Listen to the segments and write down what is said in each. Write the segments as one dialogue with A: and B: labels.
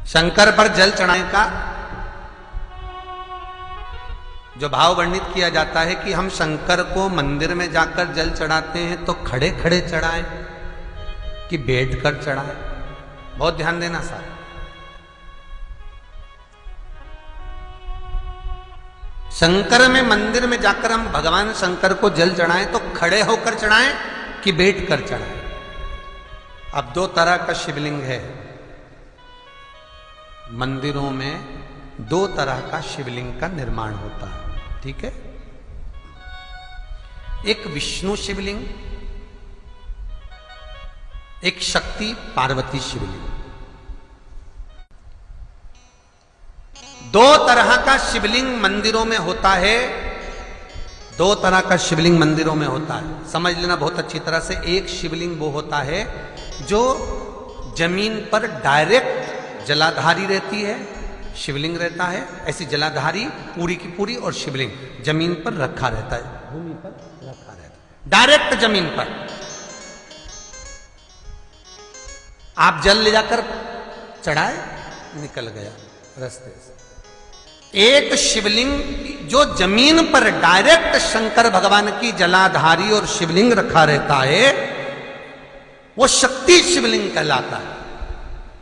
A: शंकर पर जल चढ़ाने का जो भाव वर्णित किया जाता है कि हम शंकर को मंदिर में जाकर जल चढ़ाते हैं तो खड़े खड़े चढ़ाएं कि बैठकर चढ़ाएं। बहुत ध्यान देना साहब। शंकर में मंदिर में जाकर हम भगवान शंकर को जल चढ़ाएं तो खड़े होकर चढ़ाएं कि बैठकर चढ़ाएं। अब दो तरह का शिवलिंग है मंदिरों में, दो तरह का शिवलिंग का निर्माण होता है, ठीक है। एक विष्णु शिवलिंग, एक शक्ति पार्वती शिवलिंग। दो तरह का शिवलिंग मंदिरों में होता है, दो तरह का शिवलिंग मंदिरों में होता है, समझ लेना बहुत अच्छी तरह से। एक शिवलिंग वो होता है जो जमीन पर डायरेक्ट जलाधारी रहती है, शिवलिंग रहता है, ऐसी जलाधारी पूरी की पूरी, और शिवलिंग जमीन पर रखा रहता है, भूमि पर रखा रहता है, डायरेक्ट जमीन पर। आप जल ले जाकर चढ़ाए, निकल गया रास्ते से। एक शिवलिंग जो जमीन पर डायरेक्ट शंकर भगवान की जलाधारी और शिवलिंग रखा रहता है, वो शक्ति शिवलिंग कहलाता है।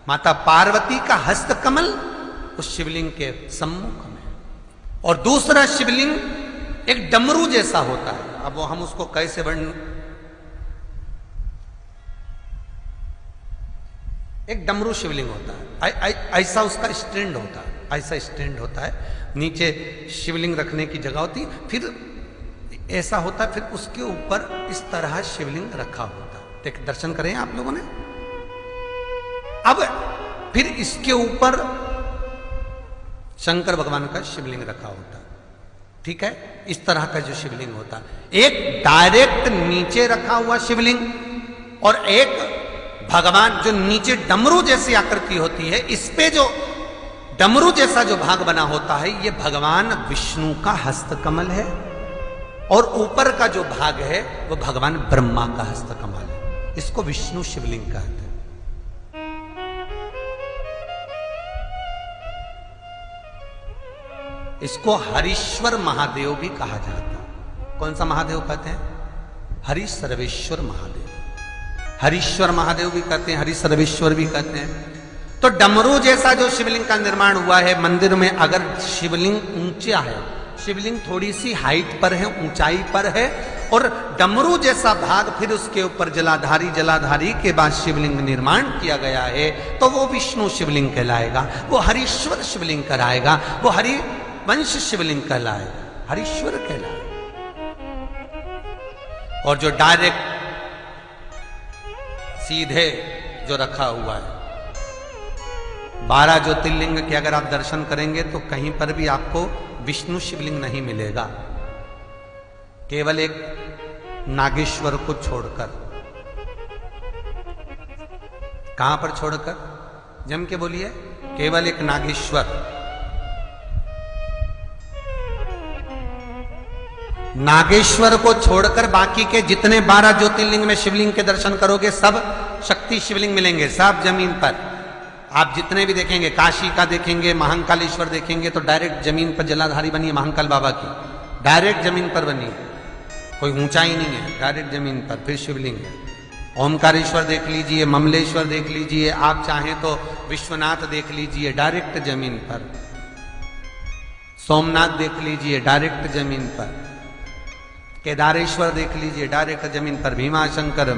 A: माता पार्वती का हस्त कमल उस शिवलिंग के सम्मुख में, और दूसरा शिवलिंग एक डमरू जैसा होता है। अब वो हम उसको कैसे वर्णन, एक डमरू शिवलिंग होता है, ऐसा उसका स्टैंड होता है, ऐसा स्टैंड होता है, नीचे शिवलिंग रखने की जगह होती, फिर ऐसा होता है, फिर उसके ऊपर इस तरह शिवलिंग रखा होता है। देख, दर्शन करें आप लोगों ने। अब फिर इसके ऊपर शंकर भगवान का शिवलिंग रखा होता है, ठीक है। इस तरह का जो शिवलिंग होता है, एक डायरेक्ट नीचे रखा हुआ शिवलिंग, और एक भगवान जो नीचे डमरू जैसी आकृति होती है, इस पे जो डमरू जैसा जो भाग बना होता है, ये भगवान विष्णु का हस्तकमल है, और ऊपर का जो भाग है वो भगवान ब्रह्मा का हस्तकमल है। इसको विष्णु शिवलिंग कहते हैं। इसको हरीश्वर महादेव भी कहा जाता है। कौन सा महादेव कहते हैं? हरि सर्वेश्वर महादेव। हरीश्वर महादेव भी कहते हैं, हरि सर्वेश्वर भी कहते हैं। तो डमरू जैसा जो शिवलिंग का निर्माण हुआ है मंदिर में, अगर शिवलिंग ऊंचा है, शिवलिंग थोड़ी सी हाइट पर है, ऊंचाई पर है, और डमरू जैसा भाग फिर उसके ऊपर जलाधारी के बाद शिवलिंग निर्माण किया गया है, तो वो विष्णु शिवलिंग कहलाएगा, वो हरीश्वर शिवलिंग कहलाएगा, वो हरि वंश शिवलिंग कहलाएगा, हरीश्वर कहलाएगा। और जो डायरेक्ट सीधे जो रखा हुआ है, 12 ज्योतिर्लिंग के अगर आप दर्शन करेंगे तो कहीं पर भी आपको विष्णु शिवलिंग नहीं मिलेगा, केवल एक नागेश्वर को छोड़कर। कहां पर छोड़कर? जम के बोलिए। केवल एक नागेश्वर, नागेश्वर को छोड़कर बाकी के जितने 12 ज्योतिर्लिंग में शिवलिंग के दर्शन करोगे सब शक्ति शिवलिंग मिलेंगे, सब जमीन पर। आप जितने भी देखेंगे, काशी का देखेंगे, महाकालेश्वर देखेंगे, तो डायरेक्ट जमीन पर जलाधारी बनी है महाकाल बाबा की, डायरेक्ट जमीन पर बनी है, कोई ऊंचाई नहीं है, डायरेक्ट जमीन पर, फिर शिवलिंग है। ओमकारेश्वर देख लीजिए, ममलेश्वर देख लीजिए, आप चाहें तो विश्वनाथ देख लीजिए, डायरेक्ट जमीन पर। सोमनाथ देख लीजिए, डायरेक्ट जमीन पर। केदारेश्वर देख लीजिए, डायरेक्ट जमीन पर। भीमाशंकर,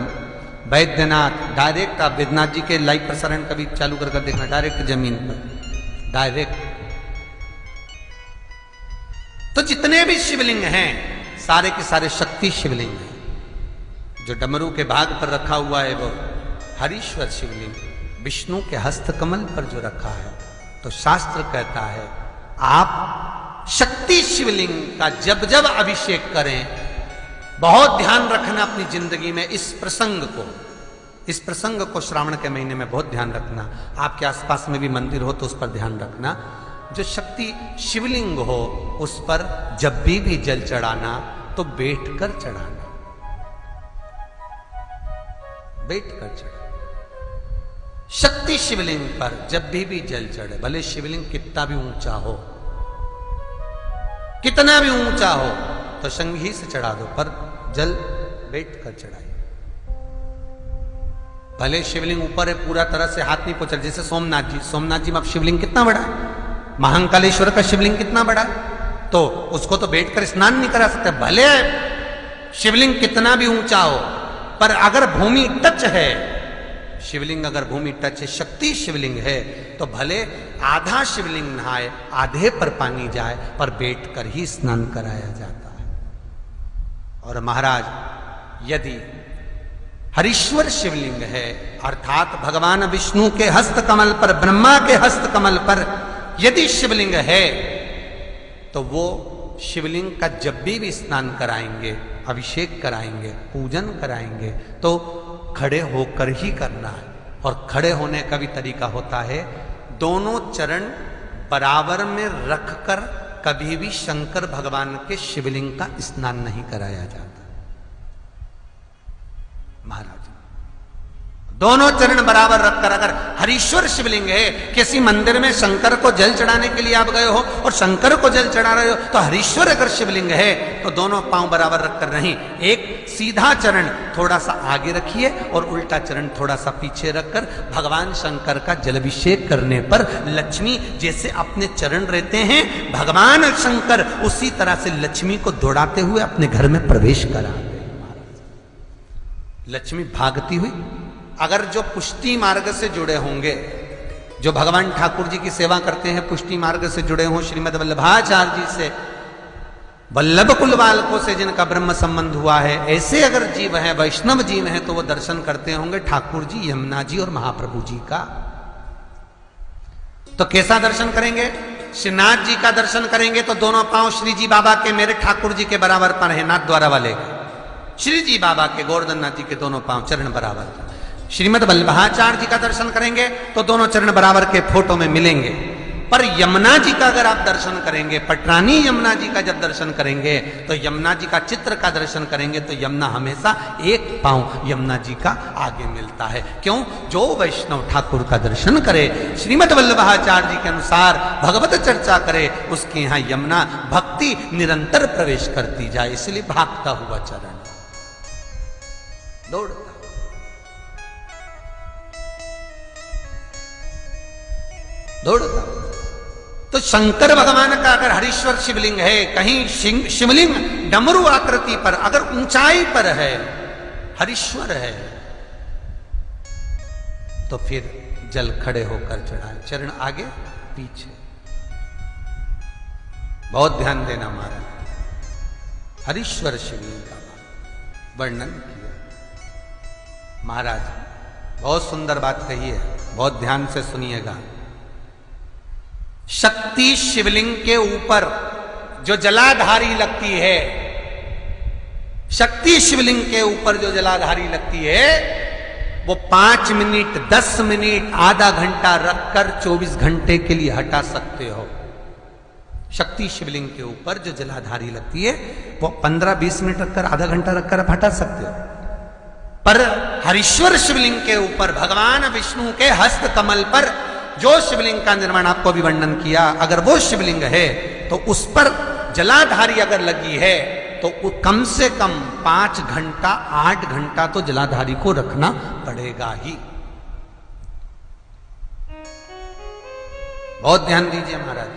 A: वैद्यनाथ, डायरेक्ट। आप वैद्यनाथ जी के लाइव प्रसारण कभी चालू कर देखना, डायरेक्ट जमीन पर, डायरेक्ट। तो जितने भी शिवलिंग हैं सारे के सारे शक्ति शिवलिंग हैं। जो डमरू के भाग पर रखा हुआ है वो हरीश्वर शिवलिंग, विष्णु के हस्तकमल पर जो रखा है, तो शास्त्र कहता है आप शक्ति शिवलिंग का जब जब अभिषेक करें, बहुत ध्यान रखना अपनी जिंदगी में इस प्रसंग को श्रावण के महीने में बहुत ध्यान रखना। आपके आसपास में भी मंदिर हो तो उस पर ध्यान रखना। जो शक्ति शिवलिंग हो उस पर जब भी जल चढ़ाना तो बैठकर चढ़ाना, बैठकर चढ़ाना। शक्ति शिवलिंग पर जब भी जल चढ़े, भले शिवलिंग कितना भी ऊंचा हो, कितना भी ऊंचा हो, तो संघी से चढ़ा दो, पर जल बैठ कर चढ़ाइए। भले शिवलिंग ऊपर है, पूरा तरह से हाथ नहीं पहुंचा, जैसे सोमनाथ जी में अब शिवलिंग कितना बड़ा है, महाकालेश्वर का शिवलिंग कितना बड़ा है, तो उसको तो बैठकर स्नान नहीं करा सकते। भले शिवलिंग कितना भी ऊंचा हो, पर अगर भूमि टच है, शिवलिंग अगर भूमि टच है, शक्ति शिवलिंग है, तो भले आधा शिवलिंग नहाए, आधे पर पानी जाए, पर बैठकर ही स्नान कराया जाता है। और महाराज यदि हरीश्वर शिवलिंग है, अर्थात भगवान विष्णु के हस्त कमल पर, ब्रह्मा के हस्त कमल पर यदि शिवलिंग है, तो वो शिवलिंग का जब भी स्नान कराएंगे, अभिषेक कराएंगे, पूजन कराएंगे, तो खड़े होकर ही करना है। और खड़े होने का भी तरीका होता है, दोनों चरण बराबर में रखकर कभी भी शंकर भगवान के शिवलिंग का स्नान नहीं कराया जाता। महाराज दोनों चरण बराबर रखकर, अगर हरीश्वर शिवलिंग है, किसी मंदिर में शंकर को जल चढ़ाने के लिए आप गए हो और शंकर को जल चढ़ा रहे हो, तो हरीश्वर अगर शिवलिंग है तो दोनों पांव बराबर रखकर नहीं, एक सीधा चरण थोड़ा सा आगे रखिए और उल्टा चरण थोड़ा सा पीछे रखकर भगवान शंकर का जलाभिषेक करने पर लक्ष्मी जैसे अपने चरण रहते हैं, भगवान शंकर उसी तरह से लक्ष्मी को दौड़ाते हुए अपने घर में प्रवेश कराते हैं। लक्ष्मी भागती हुई, अगर जो पुष्टि मार्ग से जुड़े होंगे, जो भगवान ठाकुर जी की सेवा करते हैं, पुष्टि मार्ग से जुड़े हों, श्रीमद वल्लभाचार्य जी से, वल्लभ कुल बालकों से जिनका ब्रह्म संबंध हुआ है, ऐसे अगर जीव हैं, वैष्णव जीव हैं, तो वो दर्शन करते होंगे ठाकुर जी, यमुना जी और महाप्रभु जी का। तो कैसा दर्शन करेंगे? श्रीनाथ जी का दर्शन करेंगे तो दोनों पांव श्री जी बाबा के, मेरे ठाकुर जी के बराबर पर है, नाथ द्वारा वाले श्री जी बाबा के, गोवर्धन नाथ जी के दोनों पांव चरण बराबर। श्रीमद वल्लभाचार्य जी का दर्शन करेंगे तो दोनों चरण बराबर के फोटो में मिलेंगे। पर यमुना जी का अगर आप दर्शन करेंगे, पटरानी यमुना जी का जब दर्शन करेंगे, तो यमुना जी का चित्र का दर्शन करेंगे, तो यमुना हमेशा एक पांव यमुना जी का आगे मिलता है। क्यों? जो वैष्णव ठाकुर का दर्शन करे, श्रीमद वल्लभाचार्य जी के अनुसार भगवत चर्चा करे, उसके यहां यमुना भक्ति निरंतर प्रवेश करती जाए, इसलिए भागता हुआ चरण, दौड़ता दौड़ता। तो शंकर भगवान का अगर हरीश्वर शिवलिंग है, कहीं शिवलिंग डमरू आकृति पर, अगर ऊंचाई पर है, हरीश्वर है, तो फिर जल खड़े होकर चढ़ाए, चरण आगे पीछे। बहुत ध्यान देना महाराज, हरीश्वर शिवलिंग का वर्णन किया महाराज। बहुत सुंदर बात कही है, बहुत ध्यान से सुनिएगा। शक्ति शिवलिंग के ऊपर जो जलाधारी लगती है, शक्ति शिवलिंग के ऊपर जो जलाधारी लगती है, वो 5 मिनट, 10 मिनट, आधा घंटा रखकर 24 घंटे के लिए हटा सकते हो। शक्ति शिवलिंग के ऊपर जो जलाधारी लगती है, वो 15-20 मिनट रखकर, आधा घंटा रखकर आप हटा सकते हो। पर हरीश्वर शिवलिंग के ऊपर भगवान विष्णु के हस्त कमल पर जो शिवलिंग का निर्माण आपको भी वर्णन किया, अगर वो शिवलिंग है तो उस पर जलाधारी अगर लगी है, तो कम से कम 5 घंटा, 8 घंटा तो जलाधारी को रखना पड़ेगा ही। बहुत ध्यान दीजिए महाराज।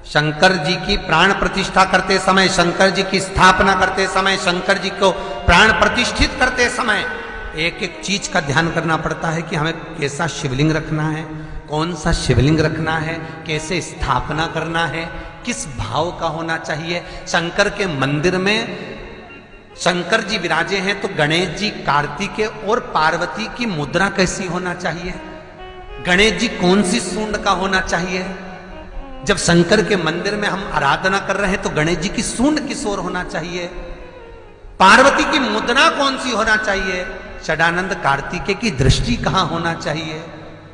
A: शंकर जी की प्राण प्रतिष्ठा करते समय, शंकर जी की स्थापना करते समय, शंकर जी को प्राण प्रतिष्ठित करते समय एक एक चीज का ध्यान करना पड़ता है कि हमें कैसा शिवलिंग रखना है, कौन सा शिवलिंग रखना है, कैसे स्थापना करना है, किस भाव का होना चाहिए। शंकर के मंदिर में शंकर जी विराजे हैं, तो गणेश जी, कार्तिकेय और पार्वती की मुद्रा कैसी होना चाहिए, गणेश जी कौन सी सूंड का होना चाहिए। जब शंकर के मंदिर में हम आराधना कर रहे हैं तो गणेश जी की सूंड किस ओर होना चाहिए, पार्वती की मुद्रा कौन सी होना चाहिए, षडानंद कार्तिकेय की दृष्टि कहां होना चाहिए,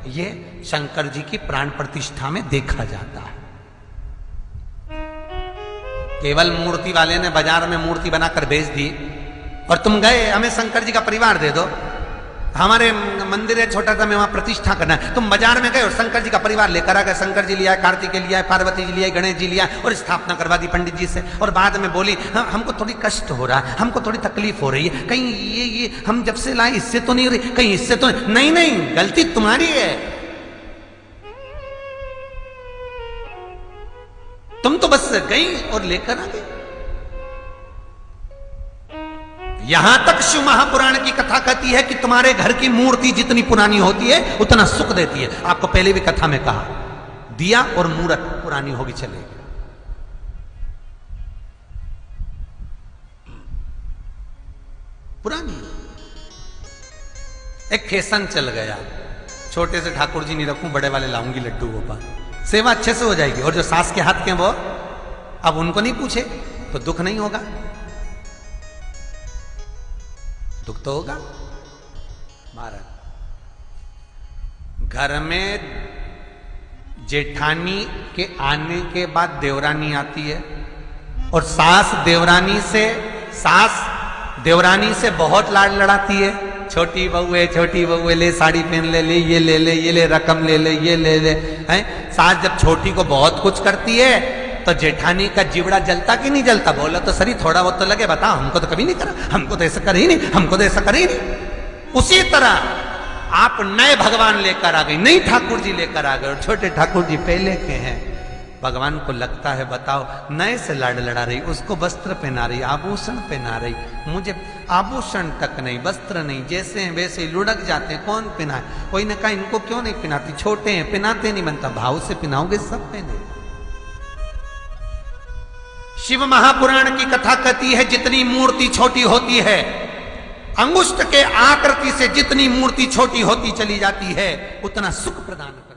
A: ये शंकर जी की प्राण प्रतिष्ठा में देखा जाता है। केवल मूर्ति वाले ने बाजार में मूर्ति बनाकर बेच दी और तुम गए हमें शंकर जी का परिवार दे दो, हमारे मंदिर है छोटा सा, मैं वहां प्रतिष्ठा करना है। तुम बाजार में गए और शंकर जी का परिवार लेकर आ गए, शंकर जी लिया, कार्तिकेय लिया, पार्वती जी लिया, गणेश जी लिया और स्थापना करवा दी पंडित जी से। और बाद में बोली हमको थोड़ी कष्ट हो रहा है, हमको थोड़ी तकलीफ हो रही है, कहीं ये हम जब से लाए इससे तो नहीं हो रही, कहीं इससे तो नहीं, गलती तुम्हारी है। तुम तो बस गई और लेकर आ गई। यहां तक शिव महापुराण की कथा कहती है कि तुम्हारे घर की मूर्ति जितनी पुरानी होती है उतना सुख देती है। आपको पहले भी कथा में कहा, दिया और मूर्त पुरानी होगी चलेगी। पुरानी एक फैशन चल गया, छोटे से ठाकुर जी नहीं रखूं, बड़े वाले लाऊंगी लड्डू गोपाल, सेवा अच्छे से हो जाएगी। और जो सास के हाथ के वो अब उनको नहीं पूछे तो दुख नहीं होगा, दुख तो होगा। महाराज घर में जेठानी के आने के बाद देवरानी आती है और सास देवरानी से बहुत लाड लड़ाती है। छोटी बहू है, ले साड़ी पहन ले, ये ले रकम ले, ये ले हैं। सास जब छोटी को बहुत कुछ करती है तो जेठानी का जीवड़ा जलता कि नहीं जलता? बोला तो सही, थोड़ा बहुत तो लगे, बताओ हमको तो कभी नहीं करा, हमको तो ऐसा कर ही नहीं, हमको तो ऐसा कर ही नहीं। उसी तरह आप नए भगवान लेकर आ गए, नई ठाकुर जी लेकर आ गए और छोटे ठाकुर जी पहले के हैं। भगवान को लगता है बताओ नए से लाड लड़ा रही, उसको वस्त्र पहना रही, आभूषण पहना रही, मुझे आभूषण तक नहीं, वस्त्र नहीं, जैसे हैं वैसे लुढ़क जाते हैं, कौन पहनाए? कोई ने कहा इनको क्यों नहीं पहनाती, छोटे हैं पहनाते नहीं, बनता भाव से पहनाओगे सब पहने। शिव महापुराण की कथा कहती है जितनी मूर्ति छोटी होती है, अंगुष्ठ के आकृति से जितनी मूर्ति छोटी होती चली जाती है, उतना सुख प्रदान करती है।